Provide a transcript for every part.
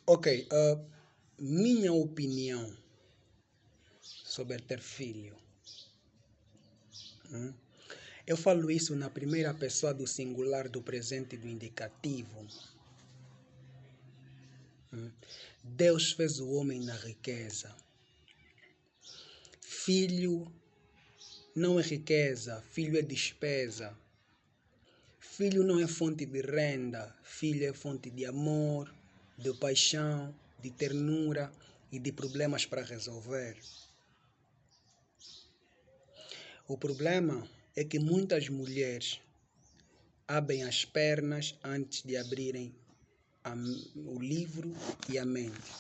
Ok, minha opinião sobre ter filho. Eu falo isso na primeira pessoa do singular, do presente e do indicativo. Deus fez o homem na riqueza. Filho não é riqueza, filho é despesa. Filho não é fonte de renda, filho é fonte de amor, de paixão, de ternura e de problemas para resolver. O problema é que muitas mulheres abrem as pernas antes de abrirem o livro e a mente.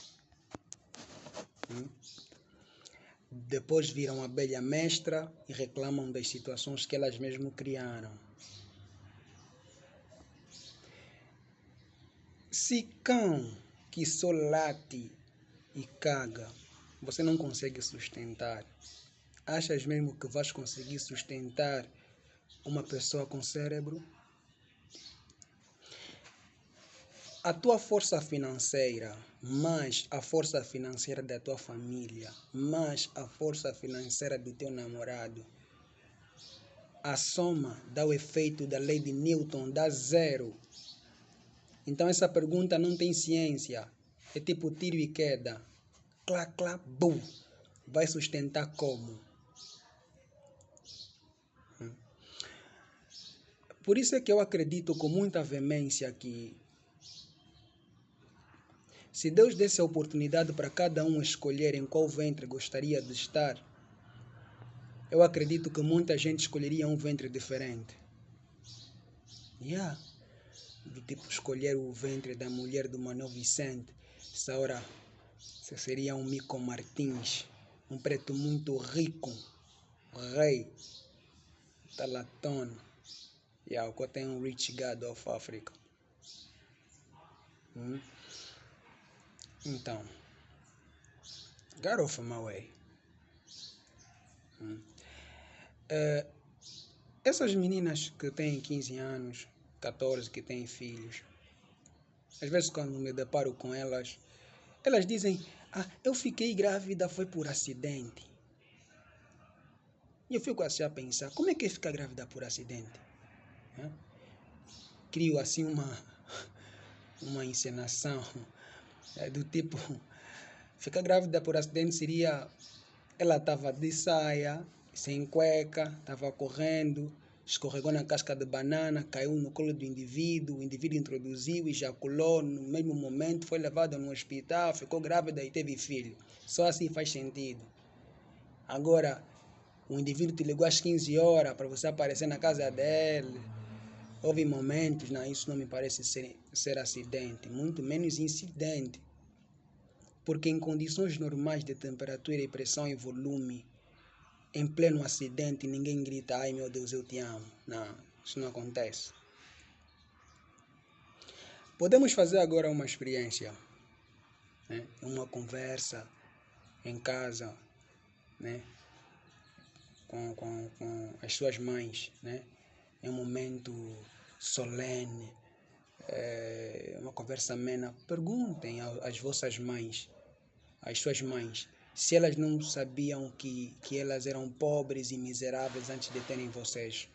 Depois viram a abelha mestra e reclamam das situações que elas mesmas criaram. Se cão que só late e caga, você não consegue sustentar. Achas mesmo que vais conseguir sustentar uma pessoa com cérebro? A tua força financeira, mais a força financeira da tua família, mais a força financeira do teu namorado, a soma dá o efeito da lei de Newton, dá zero. Então essa pergunta não tem ciência. É tipo tiro e queda. Clá, clá, bum. Vai sustentar como? Por isso é que eu acredito com muita veemência que se Deus desse a oportunidade para cada um escolher em qual ventre gostaria de estar, eu acredito que muita gente escolheria um ventre diferente. Do tipo escolher o ventre da mulher do Manuel Vicente. Essa hora seria um Mico Martins, um preto muito rico, rei, talatona. O qual tem um rich God of Africa. Então, get off my way. Essas meninas que têm 15 anos, 14, que têm filhos, às vezes quando me deparo com elas, elas dizem, eu fiquei grávida foi por acidente. E eu fico assim a pensar, como é que é ficar grávida por acidente? Crio assim uma encenação do tipo, ficar grávida por acidente seria, ela estava de saia, sem cueca, estava correndo, escorregou na casca de banana, caiu no colo do indivíduo, o indivíduo introduziu, ejaculou, no mesmo momento foi levado no hospital, ficou grávida e teve filho. Só assim faz sentido. Agora, o indivíduo te ligou às 15 horas para você aparecer na casa dele. Houve momentos, isso não me parece ser acidente, muito menos incidente. Porque em condições normais de temperatura e pressão e volume, em pleno acidente, ninguém grita, ai meu Deus, eu te amo. Não, isso não acontece. Podemos fazer agora uma experiência, uma conversa em casa, com as suas mães, em um momento solene, uma conversa amena. Perguntem às vossas mães, às suas mães, se elas não sabiam que elas eram pobres e miseráveis antes de terem vocês.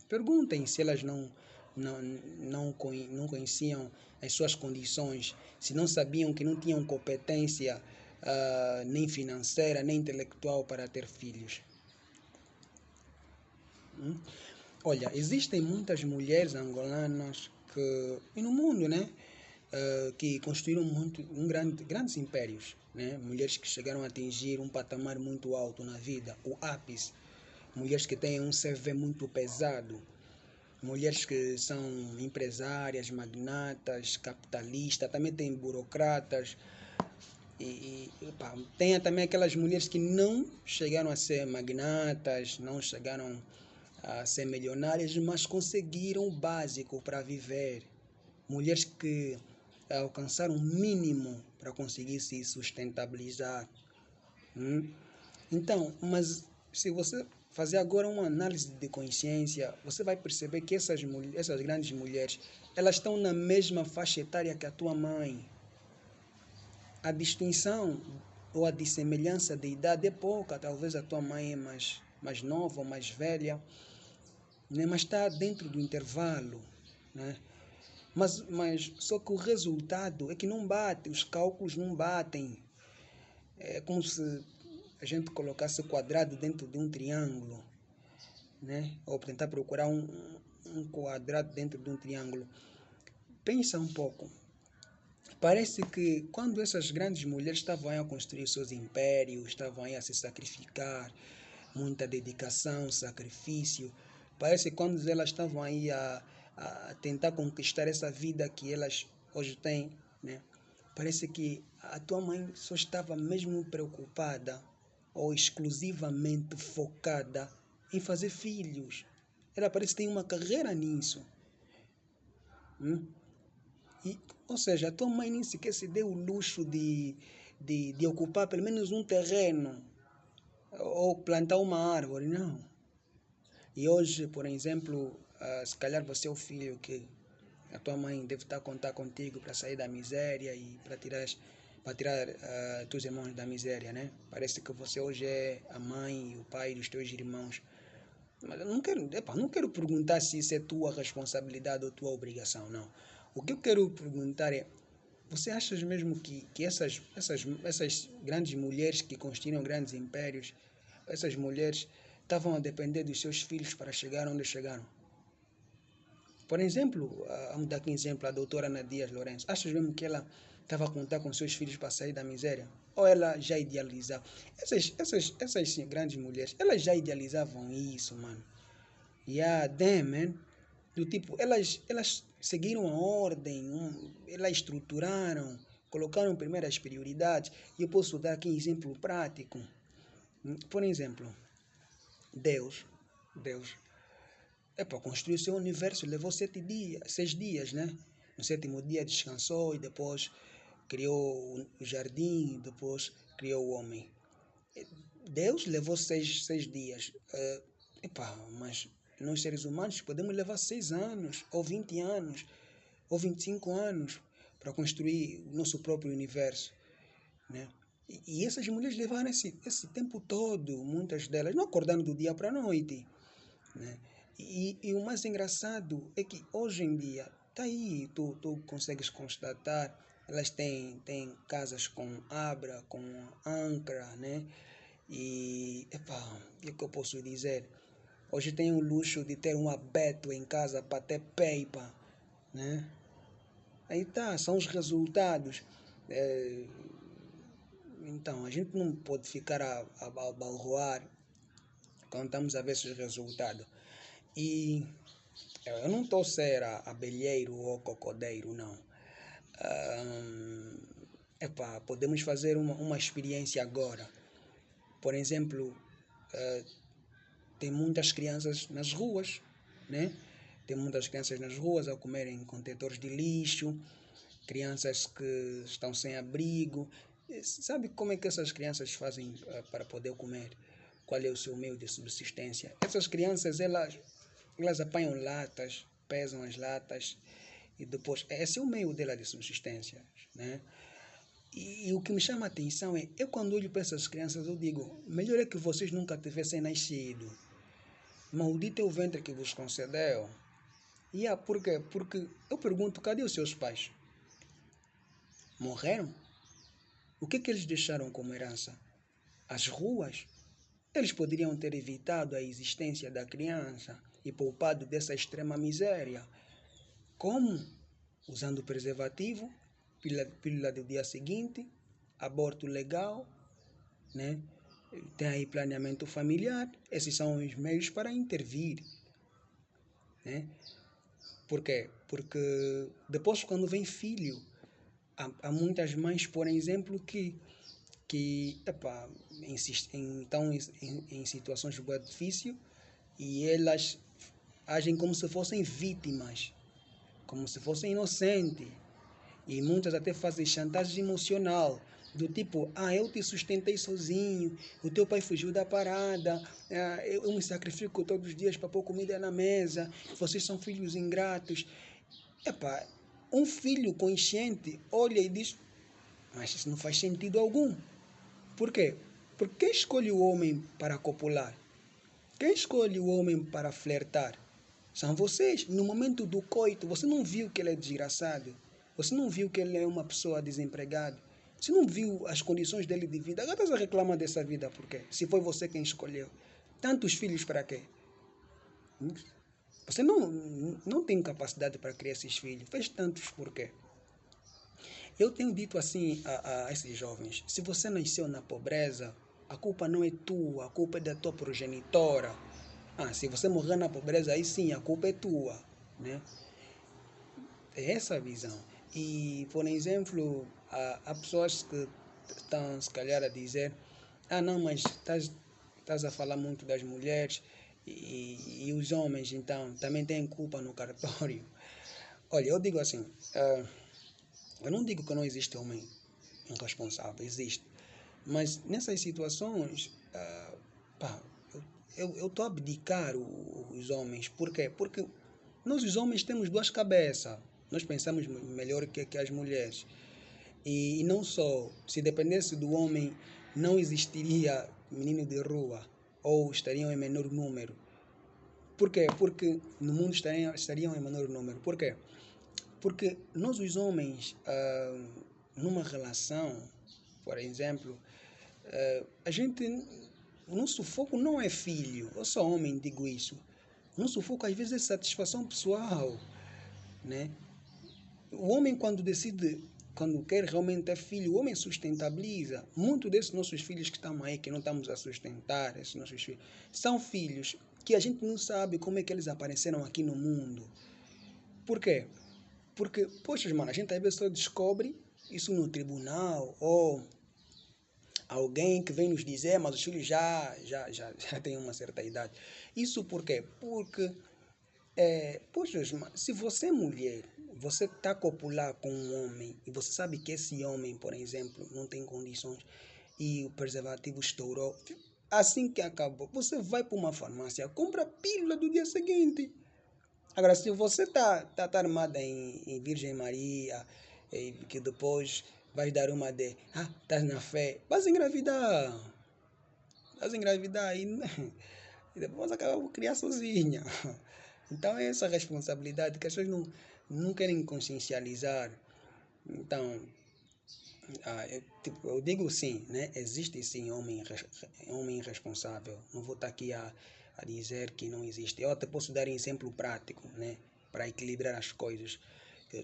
Perguntem se elas não conheciam as suas condições, se não sabiam que não tinham competência nem financeira, nem intelectual para ter filhos. Olha, existem muitas mulheres angolanas e no mundo, que construíram grandes impérios, mulheres que chegaram a atingir um patamar muito alto na vida, o ápice, mulheres que têm um CV muito pesado, mulheres que são empresárias, magnatas, capitalistas, também tem burocratas, tem também aquelas mulheres que não chegaram a ser magnatas, não chegaram a ser milionárias, mas conseguiram o básico para viver. Mulheres que alcançaram o mínimo para conseguir se sustentabilizar. Então, mas se você fazer agora uma análise de consciência, você vai perceber que essas grandes mulheres, elas estão na mesma faixa etária que a tua mãe. A distinção ou a dissemelhança de idade é pouca. Talvez a tua mãe é mais nova ou mais velha, né? Mas está dentro do intervalo, né? Mas só que o resultado é que não bate, os cálculos não batem. É como se a gente colocasse quadrado dentro de um triângulo, né? Ou tentar procurar um quadrado dentro de um triângulo. Pensa um pouco. Parece que quando essas grandes mulheres estavam aí a construir seus impérios, estavam aí a se sacrificar, muita dedicação, sacrifício, parece que quando elas estavam aí a tentar conquistar essa vida que elas hoje têm, né? Parece que a tua mãe só estava mesmo preocupada ou exclusivamente focada em fazer filhos. Ela parece que tem uma carreira nisso. E, ou seja, a tua mãe nem sequer se deu o luxo de ocupar pelo menos um terreno ou plantar uma árvore, não. E hoje, por exemplo, se calhar você é o filho que a tua mãe deve estar a contar contigo para sair da miséria e para tirar teus irmãos da miséria, né? Parece que você hoje é a mãe e o pai dos teus irmãos. Mas eu não quero perguntar se isso é tua responsabilidade ou tua obrigação, não. O que eu quero perguntar é, você acha mesmo que essas grandes mulheres que construíram grandes impérios, essas mulheres estavam a depender dos seus filhos para chegar onde chegaram? Por exemplo, vamos dar aqui um exemplo, a doutora Ana Dias Lourenço. Achas mesmo que ela estava a contar com seus filhos para sair da miséria? Ou ela já idealizava? Essas grandes mulheres, elas já idealizavam isso, mano. Yeah, damn, man. Do tipo, elas seguiram a ordem, elas estruturaram, colocaram primeiras prioridades. E eu posso dar aqui um exemplo prático. Por exemplo, Deus, para construir o seu universo levou 6 dias, né? No sétimo dia descansou e depois criou o jardim, depois criou o homem. Deus levou seis dias. Mas nós seres humanos podemos levar 6 anos, ou 20 anos, ou 25 anos para construir o nosso próprio universo, né? E essas mulheres levaram esse tempo todo, muitas delas, não acordando do dia para a noite, né? E o mais engraçado é que hoje em dia, tá aí, tu consegues constatar, elas têm casas com abra, com âncora, né? E, o que eu posso dizer? Hoje tem o luxo de ter um abeto em casa para ter peipa, né? Aí tá, são os resultados. Então, a gente não pode ficar a balroar quando estamos a ver esses resultados. E eu não estou a ser abelheiro ou cocodeiro, não. Podemos fazer uma experiência agora. Por exemplo, tem muitas crianças nas ruas, né? Tem muitas crianças nas ruas a comerem contentores de lixo, crianças que estão sem abrigo. Sabe como é que essas crianças fazem para poder comer? Qual é o seu meio de subsistência? Essas crianças, elas apanham latas, pesam as latas e depois, esse é o meio dela de subsistência, né? E o que me chama a atenção é, eu quando olho para essas crianças, eu digo, melhor é que vocês nunca tivessem nascido. Maldito é o ventre que vos concedeu. Por quê? Porque eu pergunto, cadê os seus pais? Morreram? O que eles deixaram como herança? As ruas? Eles poderiam ter evitado a existência da criança e poupado dessa extrema miséria. Como? Usando preservativo, pílula do dia seguinte, aborto legal, né? Tem aí planeamento familiar. Esses são os meios para intervir, né? Por quê? Porque depois, quando vem filho, há muitas mães, por exemplo, que estão em situações bem difíceis e elas agem como se fossem vítimas, como se fossem inocentes. E muitas até fazem chantagem emocional. Do tipo, eu te sustentei sozinho, o teu pai fugiu da parada, eu me sacrifico todos os dias para pôr comida na mesa, vocês são filhos ingratos. Epá, um filho consciente olha e diz, mas isso não faz sentido algum. Por quê? Porque quem escolhe o homem para copular? Quem escolhe o homem para flertar? São vocês. No momento do coito, você não viu que ele é desgraçado? Você não viu que ele é uma pessoa desempregada? Você não viu as condições dele de vida? Agora estás a reclamar dessa vida por quê? Se foi você quem escolheu. Tantos filhos para quê? Você não tem capacidade para criar esses filhos. Fez tantos por quê? Eu tenho dito assim a esses jovens, se você nasceu na pobreza, a culpa não é tua, a culpa é da tua progenitora. Se você morrer na pobreza, aí sim, a culpa é tua, né? É essa a visão. E, por exemplo, há pessoas que estão, se calhar, a dizer, não, mas estás a falar muito das mulheres e os homens, então, também têm culpa no cartório. Olha, eu digo assim, eu não digo que não existe homem irresponsável, existe. Mas nessas situações, eu estou a abdicar os homens. Por quê? Porque nós os homens temos duas cabeças. Nós pensamos melhor que as mulheres. E não só, se dependesse do homem, não existiria menino de rua, ou estariam em menor número. Por quê? Porque no mundo estariam em menor número. Por quê? Porque nós os homens, numa relação, por exemplo, a gente, o nosso foco não é filho. Eu sou homem, digo isso. O nosso foco às vezes é satisfação pessoal, né? O homem quando quer realmente ter filho, o homem sustentabiliza. Muitos desses nossos filhos que estão aí, que não estamos a sustentar, esses nossos filhos, são filhos que a gente não sabe como é que eles apareceram aqui no mundo. Por quê? Porque, poxa, mano, a gente às vezes só descobre isso no tribunal, ou alguém que vem nos dizer, mas os filhos já têm uma certa idade. Isso por quê? Porque, poxa, mano, se você é mulher, você está a copular com um homem, e você sabe que esse homem, por exemplo, não tem condições, e o preservativo estourou, assim que acabou, você vai para uma farmácia, compra a pílula do dia seguinte. Agora, se você está armada em Virgem Maria, que depois vai dar uma de, estás na fé, vas engravidar. Vas engravidar e depois acaba por criar sozinha. Então é essa responsabilidade que as pessoas não querem consciencializar. Então, eu digo sim, né? Existe sim homem irresponsável. Não vou estar aqui a dizer que não existe. Eu até posso dar um exemplo prático, né? Para equilibrar as coisas.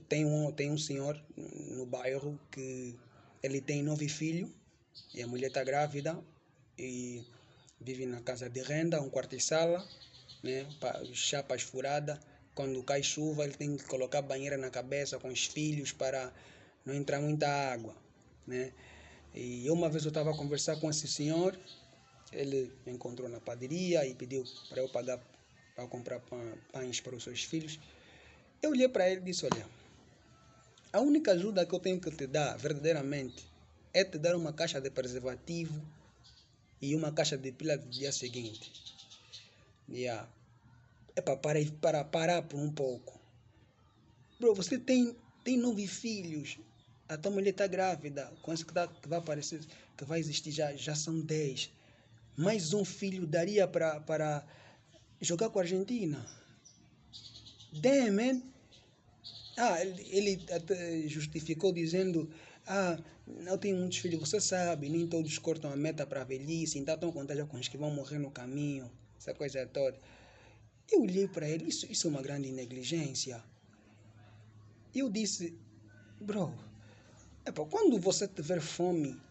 Tem um senhor no bairro que ele tem 9 filhos e a mulher está grávida e vive na casa de renda, um quarto e sala, né? Chapas furadas. Quando cai chuva, ele tem que colocar banheira na cabeça com os filhos para não entrar muita água, né? E uma vez eu estava a conversar com esse senhor, ele me encontrou na padaria e pediu para eu pagar para comprar pães para os seus filhos. Eu olhei para ele e disse, olha, a única ajuda que eu tenho que te dar, verdadeiramente, é te dar uma caixa de preservativo e uma caixa de pílula do dia seguinte. É para parar por um pouco. Bro, você tem 9 filhos. A tua mulher está grávida. Com isso que vai aparecer, que vai existir, já são 10. Mais um filho daria para jogar com a Argentina. Damn, man. Ele até justificou dizendo, eu tenho muitos filhos, você sabe, nem todos cortam a meta para a velhice, então estão contando com os que vão morrer no caminho, essa coisa toda. Eu olhei para ele, isso é uma grande negligência. Eu disse, bro, quando você tiver fome,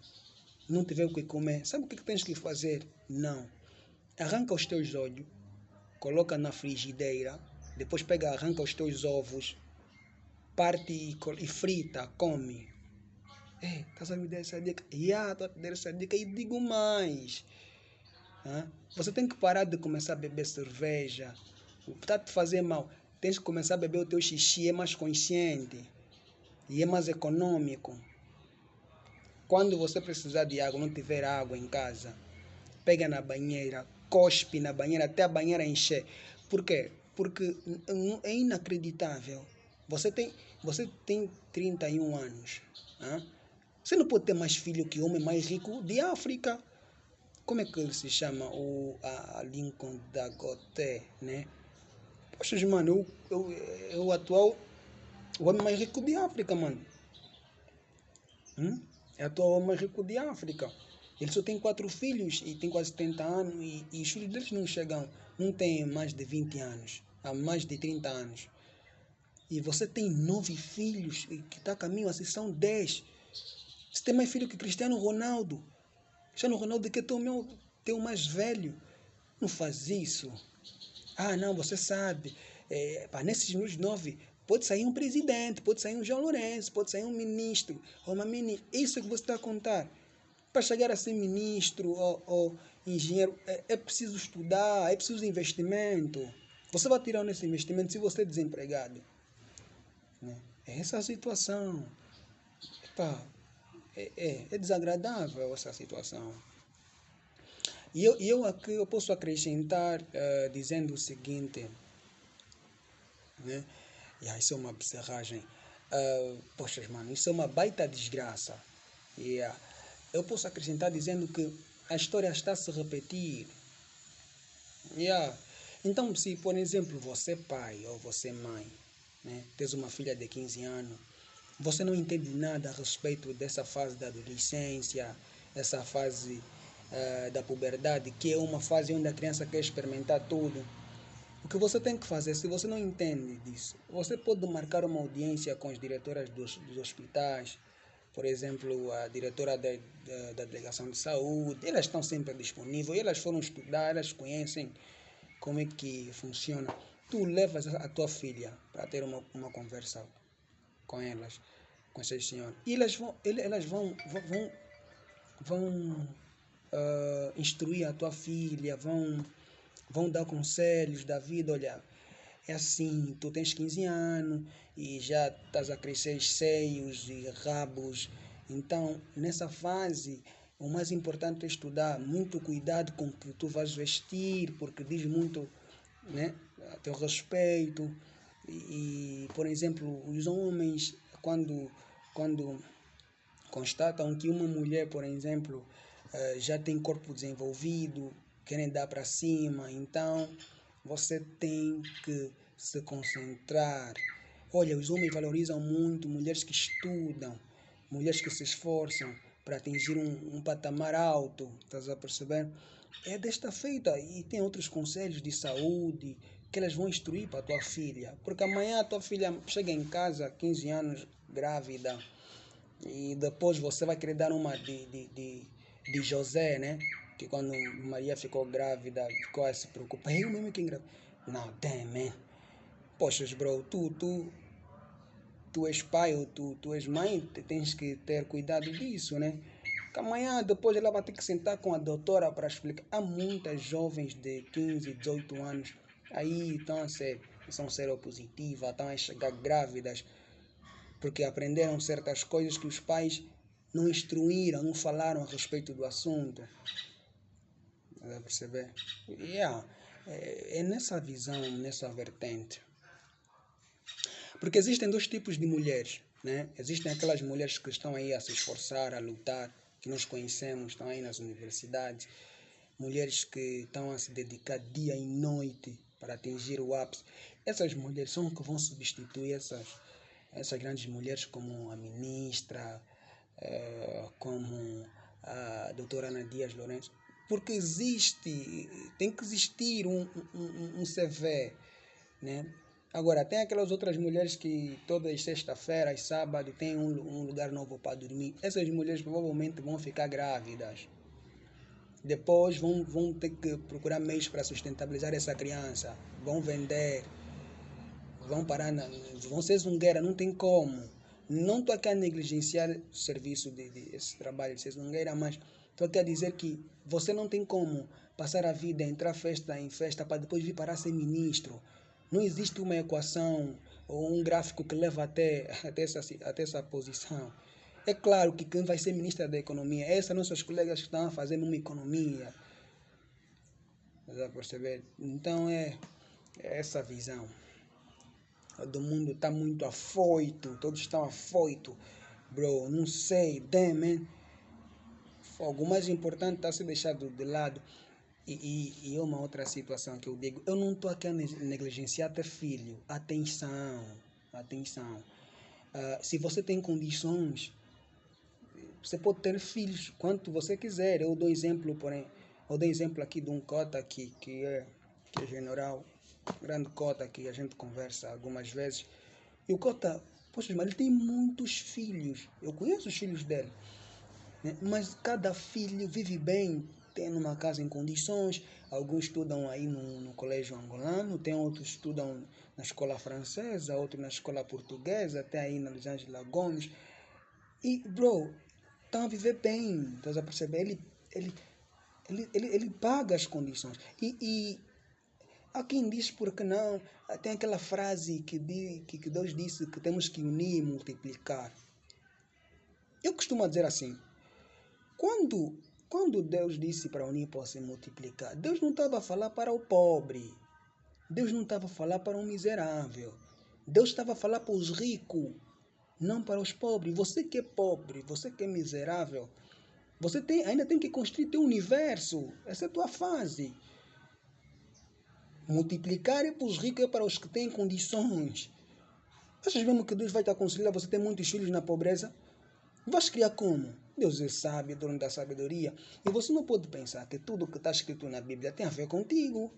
não tiver o que comer, sabe o que tens que fazer? Não. Arranca os teus olhos, coloca na frigideira, depois arranca os teus ovos, parte e frita, come. Estás a me dar essa dica? Estou a te dar essa dica e digo mais. Você tem que parar de começar a beber cerveja. Está a te fazer mal. Tens que começar a beber o teu xixi, é mais consciente e é mais econômico. Quando você precisar de água, não tiver água em casa, pega na banheira, cospe na banheira até a banheira encher. Por quê? Porque é inacreditável. Você tem 31 anos. Hein? Você não pode ter mais filho que o homem mais rico de África. Como é que ele se chama? A Lincoln Dangote, né? Poxa, mano, é o atual o homem mais rico de África, mano. É o atual homem mais rico de África. Ele só tem 4 filhos e tem quase 70 anos e os filhos deles não chegam, não têm mais de 20 anos, há mais de 30 anos. E você tem 9 filhos que está a caminho, assim são 10. Você tem mais filho que Cristiano Ronaldo. Cristiano Ronaldo que é teu mais velho. Não faz isso. Ah, não, você sabe. Nesses meus 9, pode sair um presidente, pode sair um João Lourenço, pode sair um ministro, ou uma ministra. Isso é que você está a contar. Para chegar a ser ministro ou engenheiro, é preciso estudar, é preciso investimento. Você vai tirar nesse investimento se você é desempregado. Né? É essa a situação. Epá, é desagradável essa situação. E eu aqui eu posso acrescentar dizendo o seguinte, né? Isso é uma bezerragem. Poxa, mano, isso é uma baita desgraça. Eu posso acrescentar dizendo que a história está a se repetir. Então, se por exemplo você pai ou você mãe, né, tens uma filha de 15 anos, você não entende nada a respeito dessa fase da adolescência, essa fase da puberdade, que é uma fase onde a criança quer experimentar tudo. O que você tem que fazer, se você não entende disso, você pode marcar uma audiência com as diretoras dos hospitais, por exemplo, a diretora da delegação de saúde, elas estão sempre disponíveis, elas foram estudar, elas conhecem como é que funciona. Tu levas a tua filha para ter uma conversa com elas, com essas senhoras, e elas vão instruir a tua filha, vão dar conselhos da vida. Olha, é assim, tu tens 15 anos e já estás a crescer seios e rabos. Então, nessa fase, o mais importante é estudar. Muito cuidado com o que tu vais vestir, porque diz muito, né, a teu respeito. Por exemplo, os homens, quando constatam que uma mulher, por exemplo, já tem corpo desenvolvido, querem dar para cima, então você tem que se concentrar. Olha, os homens valorizam muito mulheres que estudam, mulheres que se esforçam para atingir um patamar alto, estás a perceber? É desta feita, e tem outros conselhos de saúde que elas vão instruir para a tua filha, porque amanhã a tua filha chega em casa, 15 anos, grávida, e depois você vai querer dar uma de José, né? Que quando Maria ficou grávida, ficou a se preocupar. Eu mesmo que engravidei. Não, damn, man. Poxa, bro, tu és pai ou tu és mãe, tens que ter cuidado disso, né? Que amanhã, depois ela vai ter que sentar com a doutora para explicar. Há muitas jovens de 15, 18 anos aí são seropositivas, estão a chegar grávidas, porque aprenderam certas coisas que os pais não instruíram, não falaram a respeito do assunto. Dá para perceber? É nessa visão, nessa vertente. Porque existem dois tipos de mulheres, né? Existem aquelas mulheres que estão aí a se esforçar, a lutar, que nós conhecemos, estão aí nas universidades. Mulheres que estão a se dedicar dia e noite para atingir o ápice. Essas mulheres são que vão substituir essas grandes mulheres como a ministra, como a doutora Ana Dias Lourenço, porque tem que existir um CV, né? Agora, tem aquelas outras mulheres que todas sexta-feiras, sábado, tem um lugar novo para dormir. Essas mulheres provavelmente vão ficar grávidas. Depois vão ter que procurar meios para sustentabilizar essa criança. Vão vender, vão ser zungueira, não tem como. Não estou aqui a negligenciar o serviço esse trabalho de ser zungueira, mas estou aqui a dizer que você não tem como passar a vida, entrar festa em festa para depois vir parar a ser ministro. Não existe uma equação ou um gráfico que leva até essa posição. É claro que quem vai ser ministra da economia, essas nossos colegas que estão a fazer uma economia, está a perceber? Então é essa visão. Do mundo está muito afoito, todos estão afoito. Bro, não sei, damn, man. Fogo, o mais importante está a ser deixado de lado. E uma outra situação que eu digo, eu não estou aqui a negligenciar ter filho. Atenção, atenção. Se você tem condições, você pode ter filhos quanto você quiser. Eu dou exemplo, porém, eu dou exemplo aqui de um cota aqui, que é general, grande cota que a gente conversa algumas vezes. E o cota, poxa, mas ele tem muitos filhos. Eu conheço os filhos dele, né? Mas cada filho vive bem, tem uma casa em condições. Alguns estudam aí no colégio angolano, tem outros que estudam na escola francesa, outros na escola portuguesa, até aí na Los Angeles Gomes. E, bro, estão a viver bem, estás a perceber? Ele paga as condições. E há quem diz por que não. Tem aquela frase que Deus disse que temos que unir e multiplicar. Eu costumo dizer assim, quando Deus disse para unir e se multiplicar, Deus não estava a falar para o pobre. Deus não estava a falar para um miserável. Deus estava a falar para os ricos, não para os pobres. Você que é pobre, você que é miserável, você ainda tem que construir teu universo. Essa é a tua fase. Multiplicar é para os ricos, é para os que têm condições. Achas mesmo que Deus vai te aconselhar você ter muitos filhos na pobreza? Vais criar como? Deus é sábio, dono da sabedoria. E você não pode pensar que tudo que está escrito na Bíblia tem a ver contigo.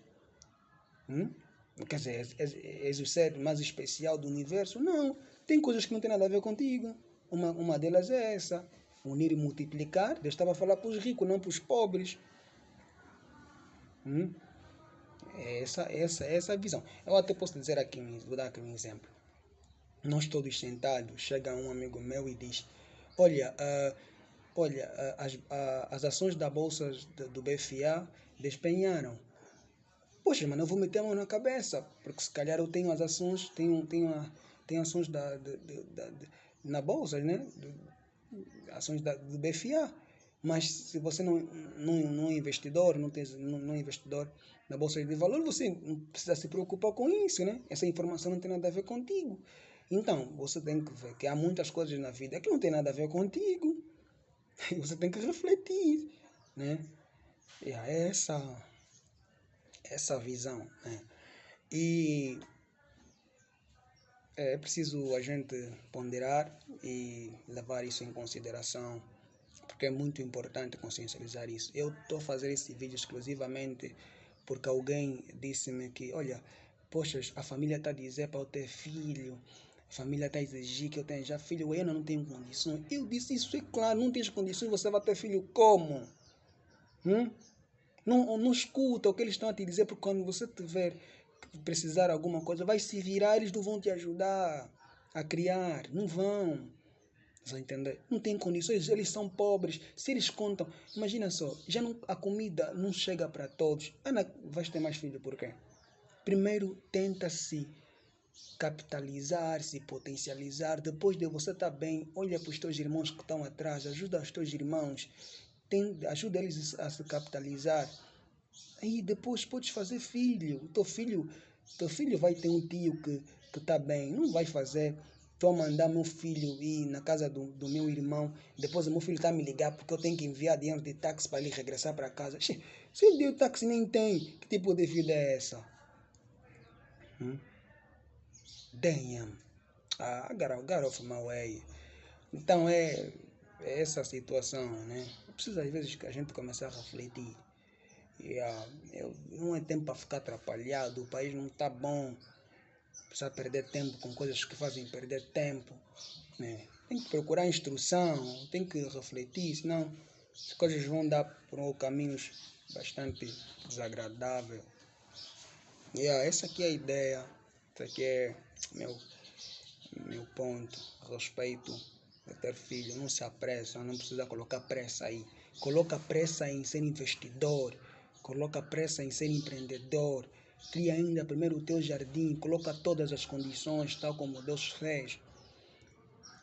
Quer dizer, és o ser mais especial do universo? Não. Tem coisas que não têm nada a ver contigo. Uma delas é essa. Unir e multiplicar. Deus estava a falar para os ricos, não para os pobres. Essa é a visão. Eu até posso dizer aqui, vou dar aqui um exemplo. Nós todos sentados, chega um amigo meu e diz, olha, as ações da bolsa do BFA despenharam. Poxa, mano, eu vou meter a mão na cabeça, porque se calhar eu tenho as ações, tenho ações na bolsa, né? Ações do BFA. Mas se você não é investidor, não é investidor na bolsa de valor, você não precisa se preocupar com isso, né? Essa informação não tem nada a ver contigo. Então, você tem que ver que há muitas coisas na vida que não tem nada a ver contigo. E você tem que refletir, né? E é essa visão, né? E é preciso a gente ponderar e levar isso em consideração, porque é muito importante consciencializar isso. Eu estou a fazer esse vídeo exclusivamente porque alguém disse-me que, olha, poxa, a família está a dizer para eu ter filho, a família está a exigir que eu tenha já filho, eu não tenho condições. Eu disse, isso é claro, não tens condições, você vai ter filho como? Não escuta o que eles estão a te dizer, porque quando você tiver que precisar de alguma coisa, vai se virar, eles não vão te ajudar a criar, não vão. Você entender? Não tem condições, eles são pobres. Se eles contam, imagina só, a comida não chega para todos. Ana, vais ter mais filho por quê? Primeiro tenta-se capitalizar, se potencializar. Depois de você estar bem, olha para os teus irmãos que estão atrás, ajuda os teus irmãos, ajuda eles a se capitalizar. Aí depois podes fazer filho. Teu filho vai ter um tio que está bem. Não vai fazer. Estou a mandar meu filho ir na casa do meu irmão. Depois o meu filho está a me ligar porque eu tenho que enviar dinheiro de táxi para ele regressar para casa. Se o de táxi nem tem, que tipo de vida é essa? Damn. Got off my way. Então é essa situação, né? Precisa às vezes que a gente começar a refletir. Não é tempo para ficar atrapalhado, o país não está bom. Precisa perder tempo com coisas que fazem perder tempo, né? Tem que procurar instrução, tem que refletir, senão as coisas vão dar por caminhos bastante desagradáveis. Essa aqui é a ideia, esse aqui é meu ponto a respeito de ter filho. Não se apressa, não precisa colocar pressa aí. Coloca pressa em ser investidor, coloca pressa em ser empreendedor. Cria ainda primeiro o teu jardim, coloca todas as condições, tal como Deus fez.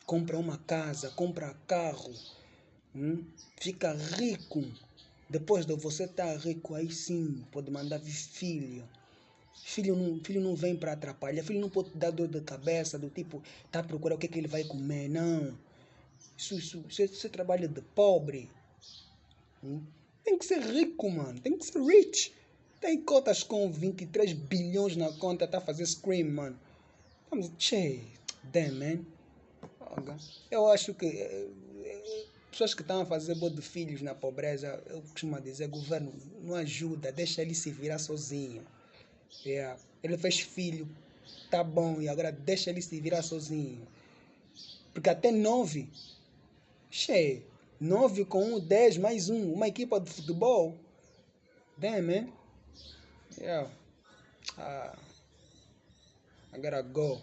compra uma casa, compra carro, fica rico. Depois de você estar rico, aí sim pode mandar vir filho. Filho não vem para atrapalhar, filho não pode dar dor de cabeça, do tipo, tá a procurar o que, é que ele vai comer, não. Isso é trabalho de pobre. Tem que ser rico, mano, tem que ser rich. Tem cotas com 23 bilhões na conta, tá a fazer scream, mano. Vamos, damn, man. Eu acho que pessoas que estão a fazer boa de filhos na pobreza, eu costumo dizer, governo não ajuda, deixa ele se virar sozinho. Yeah. Ele fez filho, tá bom, e agora deixa ele se virar sozinho. Porque até 9, 9 com 10 mais uma equipa de futebol. Damn, man. Yeah. I gotta go.